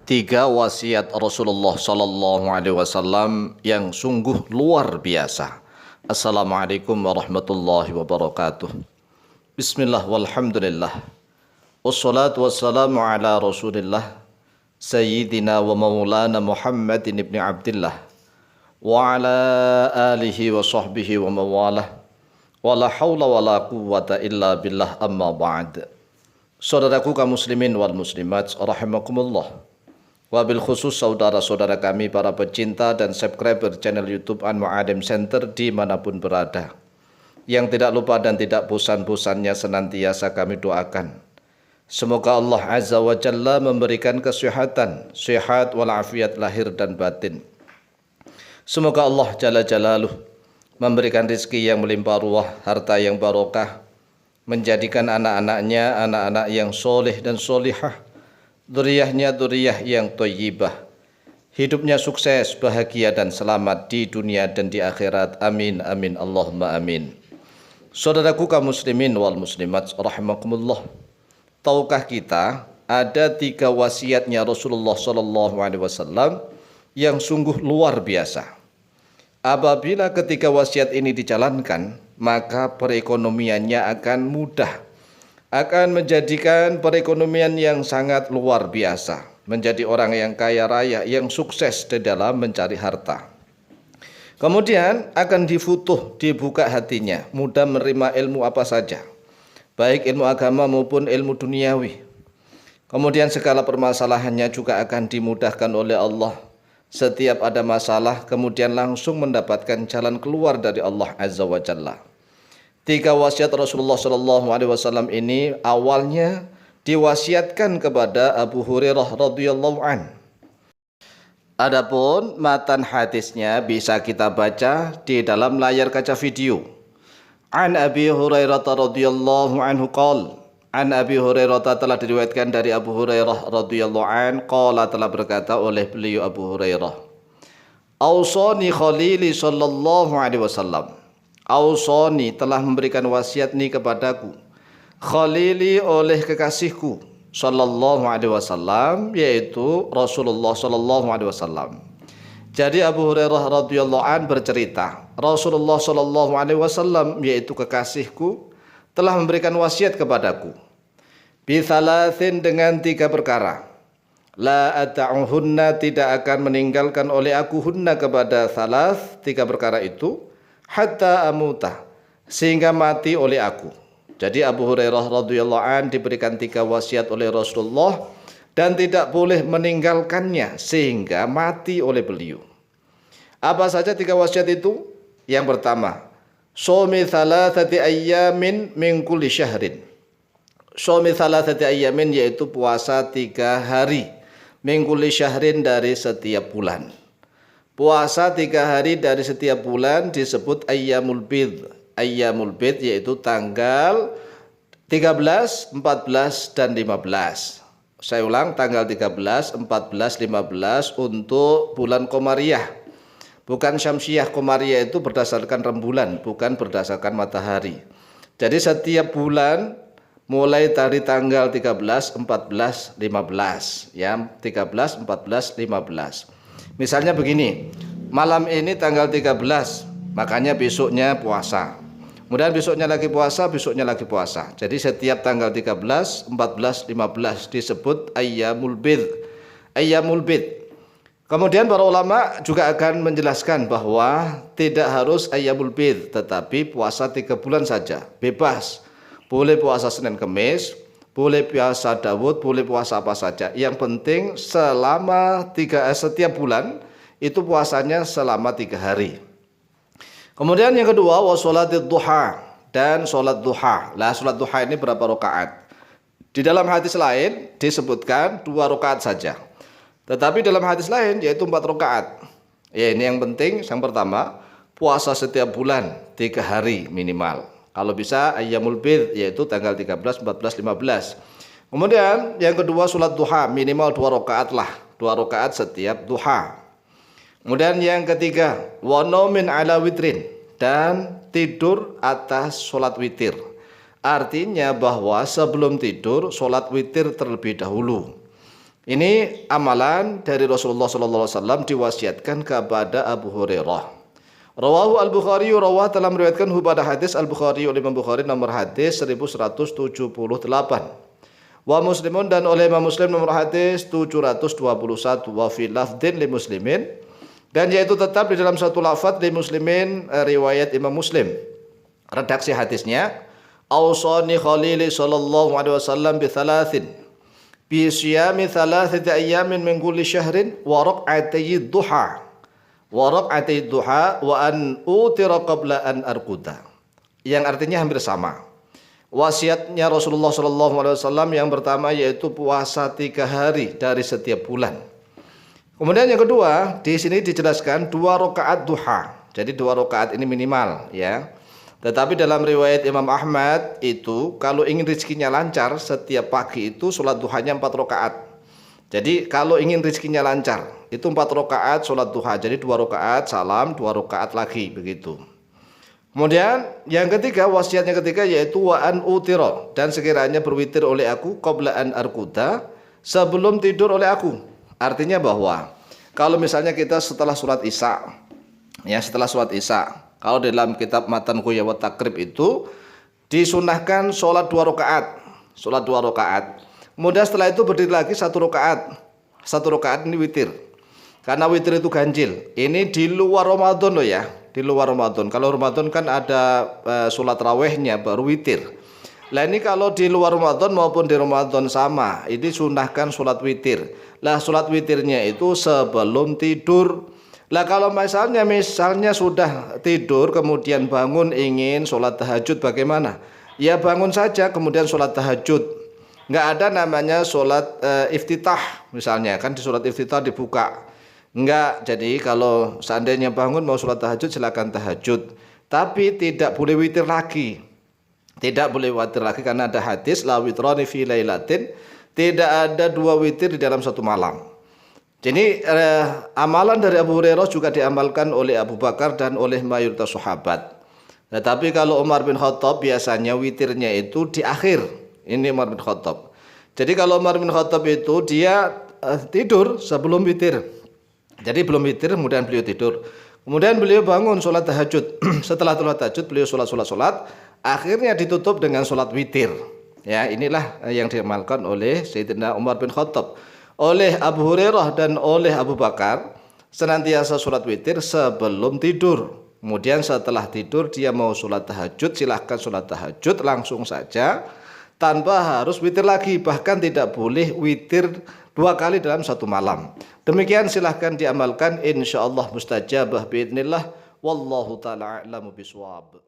Tiga wasiat Rasulullah Sallallahu Alaihi Wasallam yang sungguh luar biasa. Assalamualaikum warahmatullahi wabarakatuh. Bismillah walhamdulillah. Wassalatu wassalamu ala Rasulillah Sayyidina wa maulana Muhammadin ibn Abdillah wa ala alihi wa sahbihi wa mawalah. Wa la hawla wa la quwwata illa billah amma ba'd. Saudaraku kaum muslimin wal muslimat rahimakumullah. Wabil khusus saudara-saudara kami para pecinta dan subscriber channel YouTube Al-Mu'alim Center dimanapun berada. Yang tidak lupa dan tidak bosan-bosannya senantiasa kami doakan. Semoga Allah Azza wa Jalla memberikan kesehatan, sehat walafiat lahir dan batin. Semoga Allah Jalla Jalaluh memberikan rezeki yang melimpah ruah, harta yang barokah, menjadikan anak-anaknya anak-anak yang soleh dan solihah, dzurriyyahnya dzurriyyah yang thayyibah, hidupnya sukses, bahagia dan selamat di dunia dan di akhirat. Amin amin Allahumma amin. Saudaraku kaum muslimin wal muslimat rahimakumullah. Tahukah kita ada tiga wasiatnya Rasulullah Sallallahu Alaihi Wasallam yang sungguh luar biasa. Apabila ketiga wasiat ini dijalankan, maka perekonomiannya akan mudah, akan menjadikan perekonomian yang sangat luar biasa, menjadi orang yang kaya raya, yang sukses di dalam mencari harta. Kemudian akan dibuka hatinya, mudah menerima ilmu apa saja, baik ilmu agama maupun ilmu duniawi. Kemudian segala permasalahannya juga akan dimudahkan oleh Allah. Setiap ada masalah, kemudian langsung mendapatkan jalan keluar dari Allah Azza wa Jalla. Tiga wasiat Rasulullah Sallallahu Alaihi Wasallam ini awalnya diwasiatkan kepada Abu Hurairah radhiyallahu an. Adapun matan hadisnya bisa kita baca di dalam layar kaca video. An Abi Hurairah radhiyallahu anhu qala, an Abi Hurairah telah diriwayatkan dari Abu Hurairah radhiyallahu an qala, telah berkata oleh beliau Abu Hurairah, Ausani Khalili sallallahu alaihi wasallam. Ausoni telah memberikan wasiat ini kepadaku, Khalili oleh kekasihku sallallahu alaihi wasallam, yaitu Rasulullah sallallahu alaihi wasallam. Jadi Abu Hurairah radhiyallahu an bercerita, Rasulullah sallallahu alaihi wasallam yaitu kekasihku telah memberikan wasiat kepadaku, bithalathin, dengan tiga perkara. La ata'uhunna, tidak akan meninggalkan oleh aku hunna kepada thalath, tiga perkara itu, hatta amuta, sehingga mati oleh aku. Jadi Abu Hurairah radhiyallahu an diberikan tiga wasiat oleh Rasulullah dan tidak boleh meninggalkannya sehingga mati oleh beliau. Apa saja tiga wasiat itu? Yang pertama, shaumi thalathati ayyamin min kulli syahrin. Shaumi thalathati ayyamin yaitu puasa 3 hari, min kulli syahrin dari setiap bulan. Puasa 3 hari dari setiap bulan disebut ayyamul bid. Ayyamul bid yaitu tanggal 13, 14, dan 15. Saya ulang, tanggal 13, 14, 15 untuk bulan Qomariyah. Bukan Syamsiyah. Qomariyah itu berdasarkan rembulan, bukan berdasarkan matahari. Jadi setiap bulan mulai dari tanggal 13, 14, 15. Ya, 13, 14, 15. Misalnya begini, malam ini tanggal 13, makanya besoknya puasa. Kemudian besoknya lagi puasa, besoknya lagi puasa. Jadi setiap tanggal 13, 14, 15 disebut ayyamul bid. Ayyamul bid. Kemudian para ulama juga akan menjelaskan bahwa tidak harus ayyamul bid, tetapi puasa 3 bulan saja, bebas. Boleh puasa Senin Kemis, boleh puasa Daud, boleh puasa apa saja. Yang penting selama setiap bulan itu puasanya selama 3 hari. Kemudian yang kedua, wa sholatid duha, dan sholat duha. Lah, sholat duha ini berapa rakaat? Di dalam hadis lain disebutkan 2 rakaat saja. Tetapi dalam hadis lain yaitu 4 rakaat. Ya, ini yang penting. Yang pertama, puasa setiap bulan 3 hari minimal. Kalau bisa ayyamul bid yaitu tanggal 13, 14, 15. Kemudian yang kedua sholat duha minimal 2 rakaat lah. 2 rakaat setiap duha. Kemudian yang ketiga wa naumin ala witrin, dan tidur atas sholat witir. Artinya bahwa sebelum tidur sholat witir terlebih dahulu. Ini amalan dari Rasulullah sallallahu alaihi wasallam diwasiatkan kepada Abu Hurairah. Rawahu Al-Bukhari rawah telah meriwayatkan pada hadis Al-Bukhari oleh Imam Bukhari nomor hadis 1178. Wa Muslimun dan oleh Imam Muslim nomor hadis 721 wa fi lafdin li Muslimin, dan yaitu tetap di dalam satu lafaz li Muslimin riwayat Imam Muslim. Redaksi hadisnya, Ausani Khalili sallallahu alaihi wasallam bi thalathin bi siyami thalathati ayyamin min kulli syahrin wa raq'atay duha wa an utira qabla an arquda, yang artinya hampir sama. Wasiatnya Rasulullah sallallahu alaihi wasallam yang pertama yaitu puasa 3 hari dari setiap bulan. Kemudian yang kedua, di sini dijelaskan 2 rakaat duha. Jadi 2 rakaat ini minimal ya. Tetapi dalam riwayat Imam Ahmad itu kalau ingin rezekinya lancar, setiap pagi itu sholat duhanya 4 rakaat. Jadi kalau ingin rezekinya lancar, itu 4 rakaat sholat duha. Jadi 2 rakaat salam, 2 rakaat lagi begitu. Kemudian yang ketiga, wasiatnya ketiga yaitu wa an utira, dan sekiranya berwitir oleh aku qabla an arkuda, sebelum tidur oleh aku. Artinya bahwa kalau misalnya kita setelah sholat isya, ya setelah sholat isya, kalau dalam kitab Matan Quyah wa Takrib itu disunahkan sholat 2 rakaat, sholat 2 rakaat. Kemudian setelah itu berdiri lagi 1 rakaat. 1 rakaat ini witir. Karena witir itu ganjil. Ini di luar Ramadan loh ya, di luar Ramadan. Kalau Ramadan kan ada sholat rawehnya baru witir. Lah ini kalau di luar Ramadan maupun di Ramadan sama, ini sunahkan sholat witir. Lah sholat witirnya itu sebelum tidur. Lah kalau misalnya sudah tidur kemudian bangun ingin sholat tahajud bagaimana? Ya bangun saja kemudian sholat tahajud. Nggak ada namanya sholat iftitah misalnya, kan di sholat iftitah dibuka. Nggak, jadi kalau seandainya bangun mau sholat tahajud silakan tahajud. Tapi tidak boleh witir lagi. Tidak boleh witir lagi karena ada hadis la witrani fi lailatin, tidak ada 2 witir di dalam satu malam. Jadi amalan dari Abu Hurairah juga diamalkan oleh Abu Bakar dan oleh mayoritas sahabat. Tetapi kalau Umar bin Khattab biasanya witirnya itu di akhir. Ini Umar bin Khattab. Jadi kalau Umar bin Khattab itu dia tidur sebelum witir. Jadi belum witir kemudian beliau tidur. Kemudian beliau bangun sholat tahajud. Setelah sholat tahajud beliau sholat. Akhirnya ditutup dengan sholat witir. Ya, inilah yang diamalkan oleh Sayyidina Umar bin Khattab. Oleh Abu Hurairah dan oleh Abu Bakar senantiasa sholat witir sebelum tidur. Kemudian setelah tidur dia mau sholat tahajud, silahkan sholat tahajud langsung saja tanpa harus witir lagi. Bahkan tidak boleh witir 2 kali dalam satu malam. Demikian silahkan diamalkan, insyaallah mustajabah biidznillah. Wallahu ta'ala a'lamu bishawab.